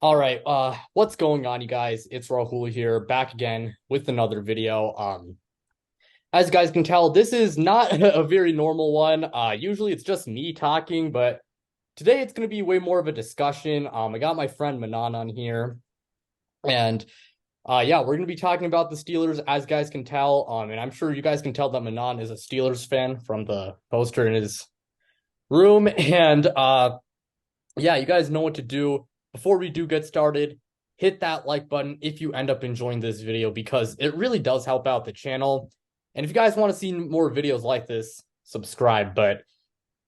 All right, what's going on, you guys? It's Rahul here, back again with another video. As you guys can tell, this is not a very normal one. Usually it's just me talking, but today it's going to be way more of a discussion. I got my friend Mannan on here, and yeah, we're going to be talking about the Steelers, as you guys can tell. And I'm sure you guys can tell that Mannan is a Steelers fan from the poster in his room, and yeah, you guys know what to do. Before we do get started, hit that like button if you end up enjoying this video because it really does help out the channel. And if you guys want to see more videos like this, subscribe. But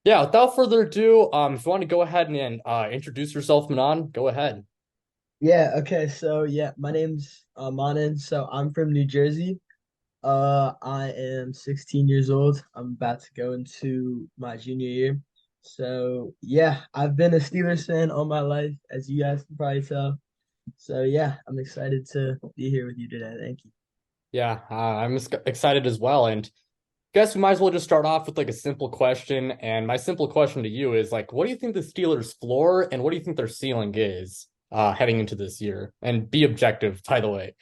yeah, without further ado, if you want to go ahead and introduce yourself, Manon, go ahead. Yeah, okay. So yeah, my name's Mannan. So I'm from New Jersey. I am 16 years old. I'm about to go into my junior year. So yeah, I've been a Steelers fan all my life, as you guys can probably tell. So yeah, I'm excited to be here with you today. Thank you. Yeah, I'm excited as well. And guess we might as well just start off with like a simple question. And my simple question to you is like, what do you think the Steelers' floor and what do you think their ceiling is heading into this year? And be objective, by the way.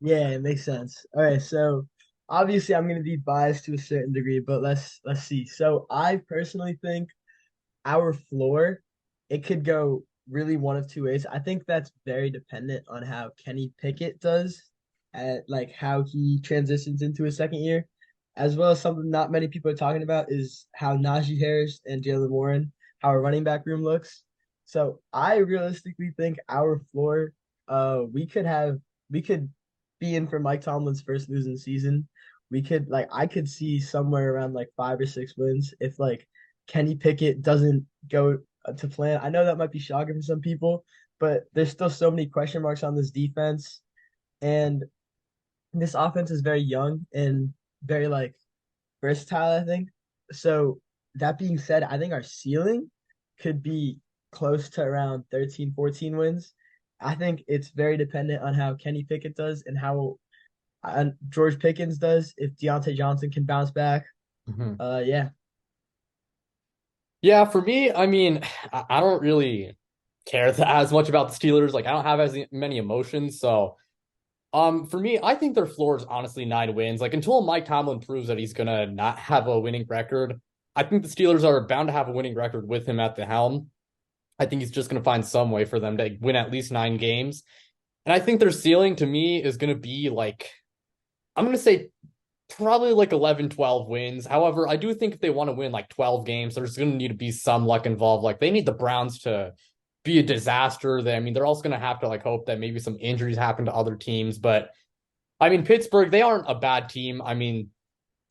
Yeah, it makes sense. All right, so obviously I'm going to be biased to a certain degree, but let's see. So I personally think our floor, it could go really one of two ways. I think that's very dependent on how Kenny Pickett does at like how he transitions into his second year, as well as something not many people are talking about is how Najee Harris and Jalen Warren, how our running back room looks. So I realistically think our floor, we could be in for Mike Tomlin's first losing season. We could like I could see somewhere around like 5 or 6 wins if like Kenny Pickett doesn't go to plan. I know that might be shocking for some people, but there's still so many question marks on this defense. And this offense is very young and very like versatile, I think. So that being said, I think our ceiling could be close to around 13, 14 wins. I think it's very dependent on how Kenny Pickett does and how George Pickens does. If Deontay Johnson can bounce back, Mhm. yeah, Yeah, for me, I mean, I don't really care as much about the Steelers. Like, I don't have as many emotions. So, for me, I think their floor is honestly 9 wins. Like, until Mike Tomlin proves that he's gonna not have a winning record, I think the Steelers are bound to have a winning record with him at the helm. I think he's just gonna find some way for them to win at least 9 games. And I think their ceiling to me is gonna be like, I'm gonna say probably like 11, 12 wins. However, I do think if they want to win like 12 games, there's going to need to be some luck involved. Like they need the Browns to be a disaster. I mean, they're also going to have to like hope that maybe some injuries happen to other teams. But I mean, Pittsburgh, they aren't a bad team. I mean,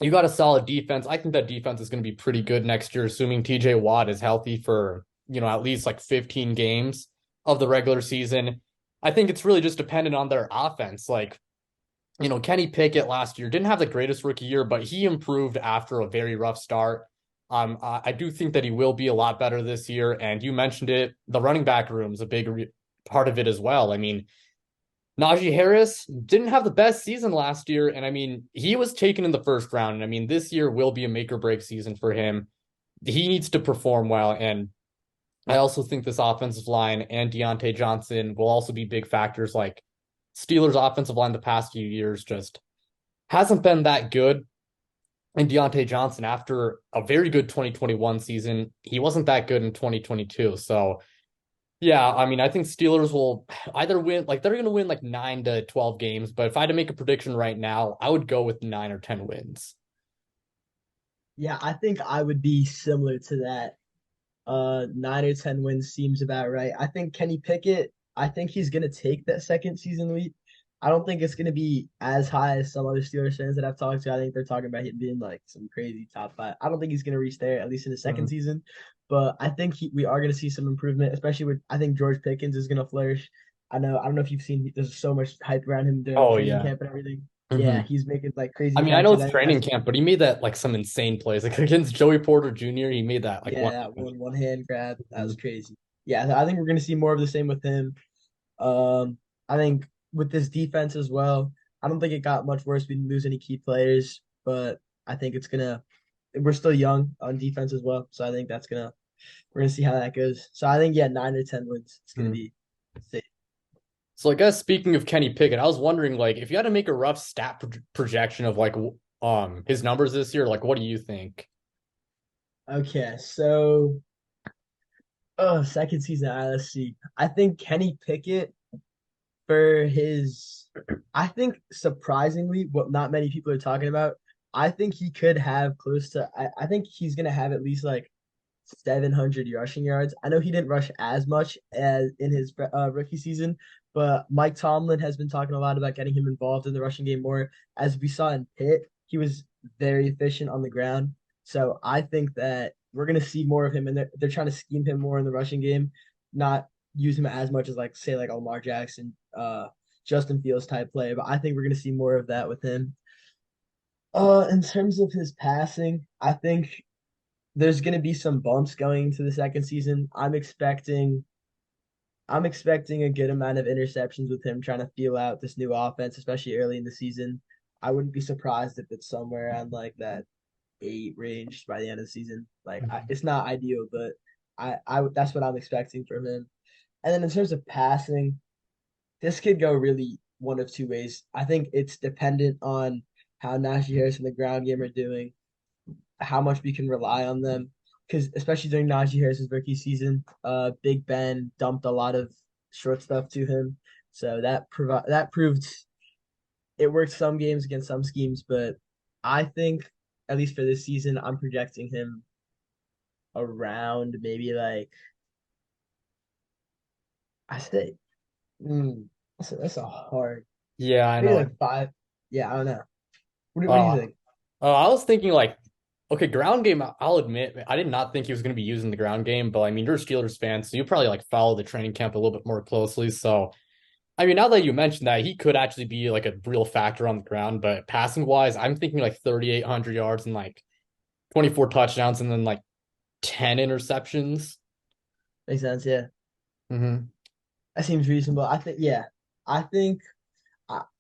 you got a solid defense. I think that defense is going to be pretty good next year, assuming TJ Watt is healthy for, at least like 15 games of the regular season. I think it's really just dependent on their offense. Like, Kenny Pickett last year didn't have the greatest rookie year, but he improved after a very rough start. I do think that he will be a lot better this year. And you mentioned it, the running back room is a big part of it as well. I mean, Najee Harris didn't have the best season last year, and I mean, he was taken in the first round. And I mean, this year will be a make or break season for him. He needs to perform well, and I also think this offensive line and Deontay Johnson will also be big factors. Like Steelers' offensive line the past few years just hasn't been that good. And Deontay Johnson, after a very good 2021 season, he wasn't that good in 2022. So, yeah, I mean, I think Steelers will either win, like, they're going to win like 9 to 12 games. But if I had to make a prediction right now, I would go with 9 or 10 wins. yeah, I think I would be similar to that. 9 or 10 wins seems about right. I think Kenny Pickett, I think he's gonna take that second season leap. I don't think it's gonna be as high as some other Steelers fans that I've talked to. I think they're talking about him being like some crazy top five. I don't think he's gonna reach there, at least in the second Mhm. season. But I think we are gonna see some improvement, especially with I think George Pickens is gonna flourish. I don't know if you've seen there's so much hype around him during Oh, training yeah. camp and everything. Yeah, Mhm. he's making like I crazy mean, I know catches. it's training camp, but he made that like some insane plays. Like against Joey Porter Jr., he made that like Yeah, one. that one hand grab, that was Mhm. crazy. Yeah, I think we're gonna see more of the same with him. I think with this defense as well, I don't think it got much worse. We didn't lose any key players, but I think it's gonna. We're still young on defense as well, so I think we're gonna see how that goes. So I think yeah, 9 or 10 wins. It's gonna be. See. So I guess speaking of Kenny Pickett, I was wondering like if you had to make a rough stat projection of like his numbers this year, like what do you think? Okay, so second season, let's see. I think Kenny Pickett for his, I think surprisingly, what not many people are talking about, I think he could have close to, I think he's gonna have at least like 700 rushing yards. I know he didn't rush as much as in his rookie season, but Mike Tomlin has been talking a lot about getting him involved in the rushing game more. As we saw in Pitt, he was very efficient on the ground. So I think that we're going to see more of him, and they're trying to scheme him more in the rushing game, not use him as much as like say like Lamar Jackson, Justin Fields type play. But I think we're going to see more of that with him. In terms of his passing, I think there's going to be some bumps going into the second season. I'm expecting a good amount of interceptions with him trying to feel out this new offense, especially early in the season. I wouldn't be surprised if it's somewhere around like that 8 range by the end of the season. Like it's not ideal, but I that's what I'm expecting from him. And then in terms of passing, this could go really one of two ways. I think it's dependent on how Najee Harris and the ground game are doing, how much we can rely on them. Because especially during Najee Harris's rookie season, Big Ben dumped a lot of short stuff to him, so that proved it worked some games against some schemes. But I think at least for this season, I'm projecting him around maybe like I say, that's a hard Yeah, I maybe know. like five. Yeah, I don't know. What do you Uh, think? I was thinking like, okay, ground game. I'll admit, I did not think he was going to be using the ground game, but I mean, you're a Steelers fan, so you probably like follow the training camp a little bit more closely. So, I mean, now that you mentioned that, he could actually be like a real factor on the ground. But passing wise, I'm thinking like 3,800 yards and like 24 touchdowns and then like 10 interceptions. Makes sense. Yeah, Hmm. that seems reasonable. I think. Yeah, I think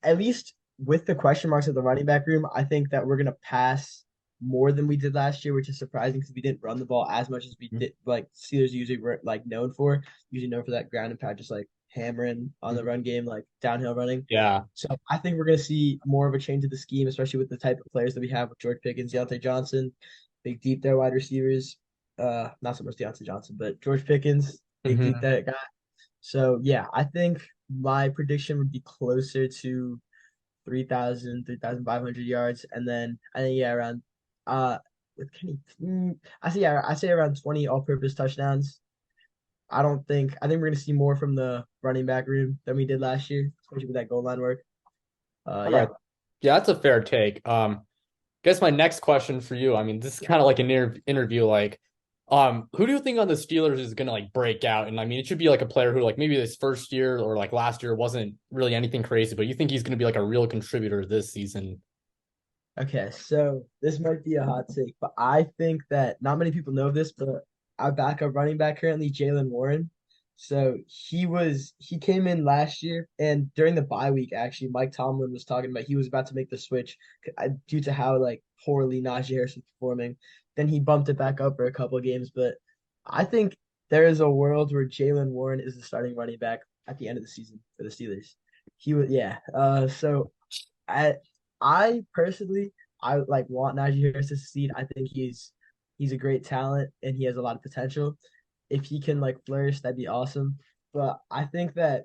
at least with the question marks of the running back room, I think that we're gonna pass more than we did last year, which is surprising because we didn't run the ball as much as we did. Like Steelers usually were like usually known for that ground and pound, just like hammering on the run game, like downhill running. Yeah. So I think we're gonna see more of a change of the scheme, especially with the type of players that we have with George Pickens, Deontay Johnson, big deep there wide receivers. Not so much Deontay Johnson, but George Pickens, big deep Hmm. there guy. So yeah, I think my prediction would be closer to 3,500 yards, and then I think yeah around uh with Kenny, I say around 20 all-purpose touchdowns. I think we're gonna see more from the running back room than we did last year, especially with that goal line work. All Yeah. right. Yeah, that's a fair take. Guess my next question for you. I mean, this is kind of like an interview. Like, who do you think on the Steelers is gonna like break out? And I mean, it should be like a player who like maybe this first year or like last year wasn't really anything crazy, but you think he's gonna be like a real contributor this season? Okay, so this might be a hot take, but I think that not many people know this, but our backup running back currently, Jalen Warren. So he came in last year, and during the bye week, actually, Mike Tomlin was talking about he was about to make the switch due to how like poorly Najee Harris was performing. Then he bumped it back up for a couple of games, but I think there is a world where Jalen Warren is the starting running back at the end of the season for the Steelers. He would, yeah. So I I personally I like want Najee Harris to succeed. I think he's a great talent and he has a lot of potential. If he can like flourish, that'd be awesome. But I think that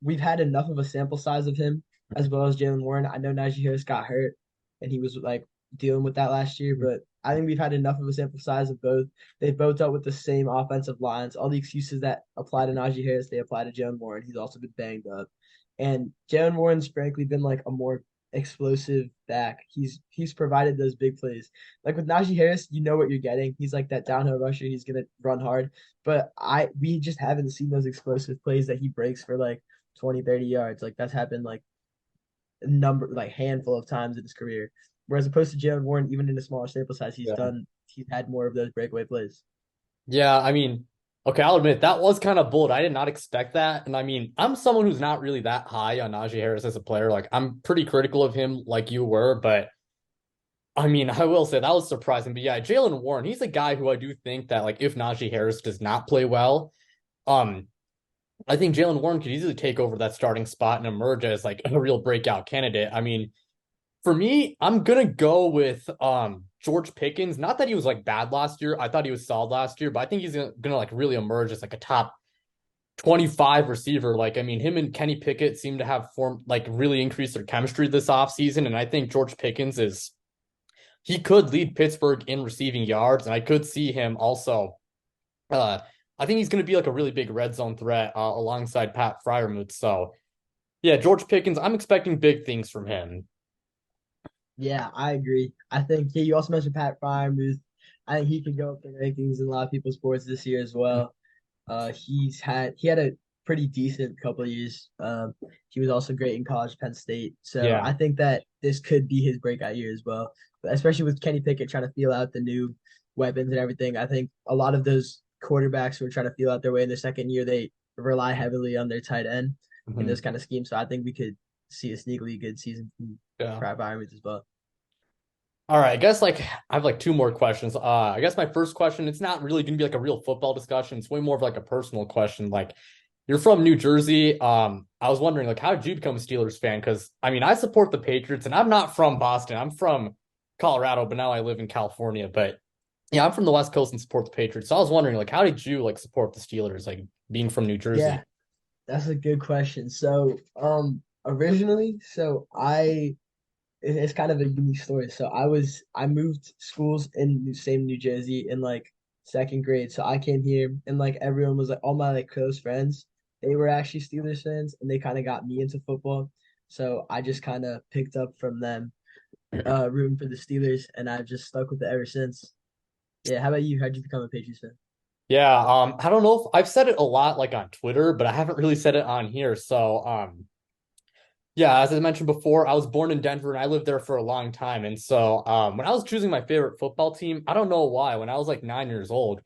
we've had enough of a sample size of him as well as Jalen Warren. I know Najee Harris got hurt and he was like dealing with that last year, but I think we've had enough of a sample size of both. They both dealt with the same offensive lines. All the excuses that apply to Najee Harris, they apply to Jalen Warren. He's also been banged up. And Jalen Warren's frankly been like a more explosive back. He's provided those big plays. Like with Najee Harris, you know what you're getting. He's like that downhill rusher. He's gonna run hard. But we just haven't seen those explosive plays that he breaks for like 20, 30 yards. Like that's happened like a number like handful of times in his career. Whereas opposed to Jalen Warren, even in a smaller sample size, Yeah. he's had more of those breakaway plays. Yeah, I mean, okay, I'll admit that was kind of bold. I did not expect that. And I mean, I'm someone who's not really that high on Najee Harris as a player. Like, I'm pretty critical of him, like you were, but I mean, I will say that was surprising. But yeah, Jalen Warren, he's a guy who I do think that like if Najee Harris does not play well, um, I think Jalen Warren could easily take over that starting spot and emerge as like a real breakout candidate. I mean, for me, I'm gonna go with George Pickens. Not that he was like bad last year. I thought he was solid last year, but I think he's gonna like really emerge as like a top 25 receiver. Like, I mean, him and Kenny Pickett seem to have formed like really increased their chemistry this offseason. And I think George Pickens is he could lead Pittsburgh in receiving yards, and I could see him also. I think he's going to be like a really big red zone threat alongside Pat Fryermuth. So yeah, George Pickens, I'm expecting big things from him. Yeah, I agree. I think you also mentioned Pat Fryermuth. I think he could go up the rankings in a lot of people's sports this year as well. He had a pretty decent couple of years. He was also great in college, Penn State. So Yeah. I think that this could be his breakout year as well. But especially with Kenny Pickett trying to feel out the new weapons and everything. I think a lot of those quarterbacks who are trying to feel out their way in their second year, they rely heavily on their tight end in Mhm. this kind of scheme. So I think we could see a sneakily good season from Yeah. Pat Fryermuth as well. All right, I guess like I have like two more questions. I guess my first question, it's not really gonna be like a real football discussion. It's way more of like a personal question. Like you're from New Jersey. I was wondering like how did you become a Steelers fan? Because I mean I support the Patriots and I'm not from Boston. I'm from Colorado, but now I live in California. But yeah, I'm from the West Coast and support the Patriots. So I was wondering like how did you like support the Steelers, like being from New Yeah, Jersey? that's a good question. So, originally, it's kind of a unique story. So I moved schools in the same New Jersey in like second grade. So I came here and like everyone was like all my like close friends, they were actually Steelers fans and they kind of got me into football. So I just kind of picked up from them, rooting for the Steelers, and I've just stuck with it ever since. Yeah, how about you? How'd you become a Patriots fan? Yeah, I don't know if I've said it a lot like on Twitter, but I haven't really said it on here. So yeah, as I mentioned before, I was born in Denver and I lived there for a long time. And so when I was choosing my favorite football team, I don't know why, when I was like 9 years old,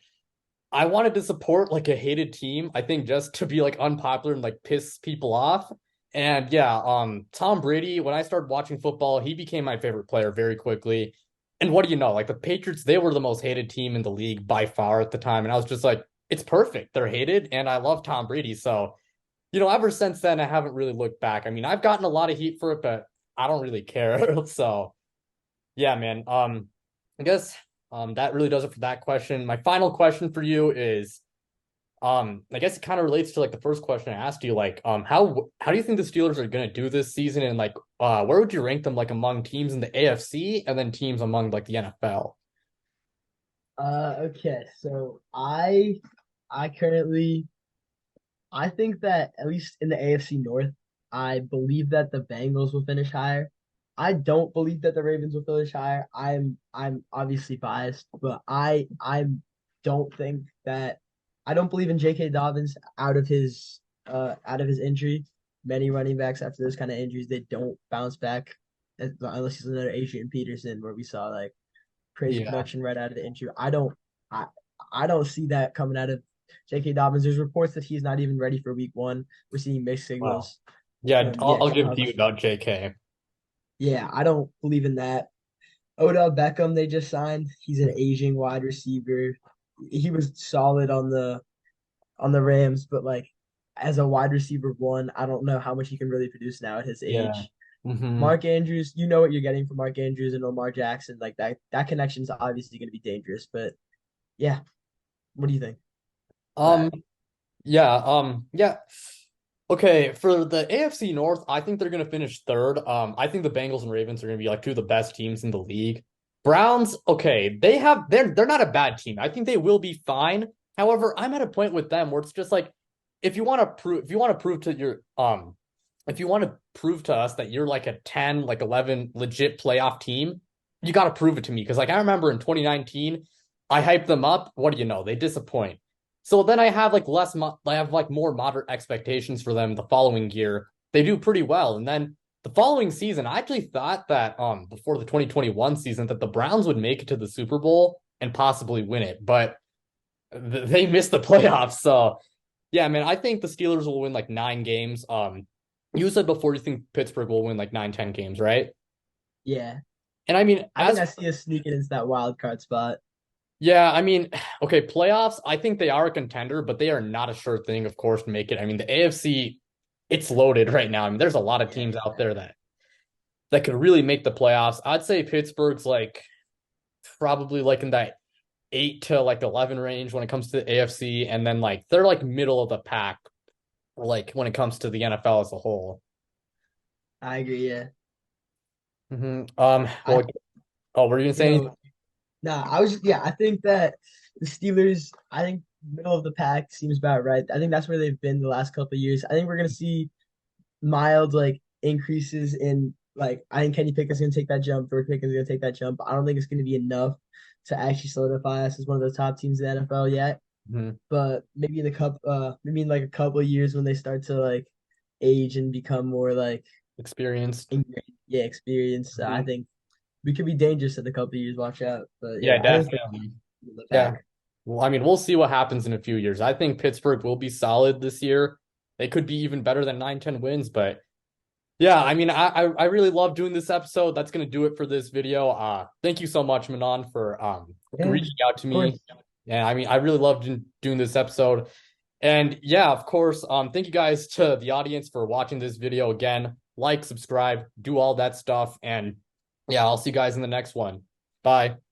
I wanted to support like a hated team. I think just to be like unpopular and like piss people off. And yeah, Tom Brady, when I started watching football, he became my favorite player very quickly. And what do you know? Like the Patriots, they were the most hated team in the league by far at the time. And I was just like, it's perfect. They're hated, and I love Tom Brady. So ever since then, I haven't really looked back. I mean, I've gotten a lot of heat for it, but I don't really care. So, yeah, man. I guess that really does it for that question. My final question for you is I guess it kind of relates to like the first question I asked you, like how do you think the Steelers are going to do this season, and like where would you rank them like among teams in the AFC and then teams among like the NFL? Okay, so I currently I think that at least in the AFC North, I believe that the Bengals will finish higher. I don't believe that the Ravens will finish higher. I'm obviously biased, but I don't think that I don't believe in J.K. Dobbins out of his injury. Many running backs after those kind of injuries, they don't bounce back unless he's another Adrian Peterson where we saw like crazy Yeah. production right out of the intro. I I don't see that coming out of J.K. Dobbins. There's reports that he's not even ready for week one. We're seeing mixed Wow. signals Yeah, from I'll Jim give it to you Harbaugh. about JK. Yeah, I don't believe in that. Odell Beckham they just signed. He's an aging wide receiver. He was solid on the Rams, but like as a wide receiver one, I don't know how much he can really produce now at his Yeah. age. Hmm. Mark Andrews, you know what you're getting from Mark Andrews and Lamar Jackson. Like that connection is obviously going to be dangerous. But yeah, what do you think of Um, that? yeah. Okay, for the AFC North, I think they're gonna finish third. I think the Bengals and Ravens are gonna be like two of the best teams in the league. Browns, okay, they're not a bad team. I think they will be fine. However, I'm at a point with them where it's just like if you want to prove to your if you want to prove to us that you're like a 10, like 11 legit playoff team, you got to prove it to me. Because like I remember in 2019, I hyped them up. What do you know? They disappoint. So then I have like I have like more moderate expectations for them the following year. They do pretty well. And then the following season, I actually thought that before the 2021 season that the Browns would make it to the Super Bowl and possibly win it, but they missed the playoffs. So yeah, man, I think the Steelers will win like 9 games. You said before you think Pittsburgh will win like 9, 10 games, right? Yeah, And I mean, I think I see us sneaking into that wild card spot. Yeah, I mean, okay, playoffs, I think they are a contender, but they are not a sure thing, of course, to make it. I mean, the AFC, it's loaded right now. I mean, there's a lot of Yeah, teams out there that could really make the playoffs. I'd say Pittsburgh's like probably like in that 8 to like 11 range when it comes to the AFC, and then like they're like middle of the pack, like when it comes to the NFL as a whole. I agree. Yeah, I Well, oh, were you gonna you say anything? know, nah, I was just, yeah, I think that the Steelers, I think middle of the pack seems about right. I think that's where they've been the last couple of years. I think we're gonna see mild like increases in like I think Kenny Pickett's gonna take that jump, George Pickens gonna take that jump. I don't think it's gonna be enough to actually solidify us as one of the top teams in the NFL yet. Mhm. But maybe in like a couple of years when they start to like age and become more like Experienced. ingrained, yeah, experience. I Mhm. think we could be dangerous in a couple of years. Watch out. But Yeah, yeah, I think they're definitely. in the Yeah. pack. Well, I mean, we'll see what happens in a few years. I think Pittsburgh will be solid this year. They could be even better than 9-10 wins, but yeah, I mean, I really love doing this episode. That's gonna do it for this video. Thank you so much, Manon, for Yeah, reaching out to of me. course. Yeah, I mean, I really loved doing this episode. And yeah, of course, thank you guys to the audience for watching this video again. Like, subscribe, do all that stuff, and yeah, I'll see you guys in the next one. Bye.